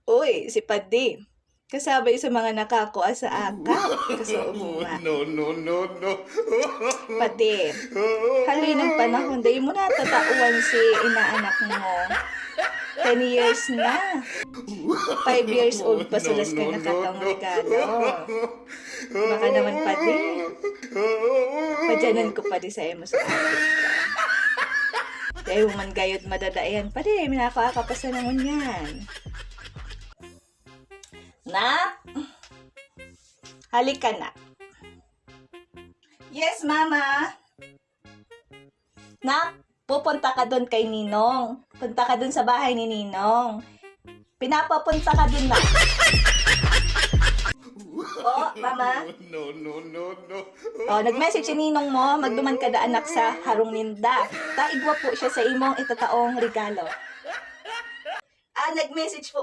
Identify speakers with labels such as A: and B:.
A: Uy, si Padi. Kasabay sa mga nakakuha sa akap. Kasuuma.
B: No, no, no, no.
A: Padi. Haloy ng panahon, dahil mo natatauan si inaanak mo. 10 years na. 5 years old pa sulas ka nakatang regalo. Baka naman Padi. Padyanan ko Padi sa emo sa akin. Dahil man gayot madadayan Padi, minakaaka pa sa naman yan. Nak? Halika na. Yes, Mama. Nak, pupunta ka doon kay Ninong. Punta ka doon sa bahay ni Ninong. Pinapapunta ka doon na. Oh, Mama.
B: No, no, no, no.
A: Oh, nag-message si Ninong mo, magduman ka da anak sa harong ninda. Taigwa po siya sa imong itataong regalo. Nag-message po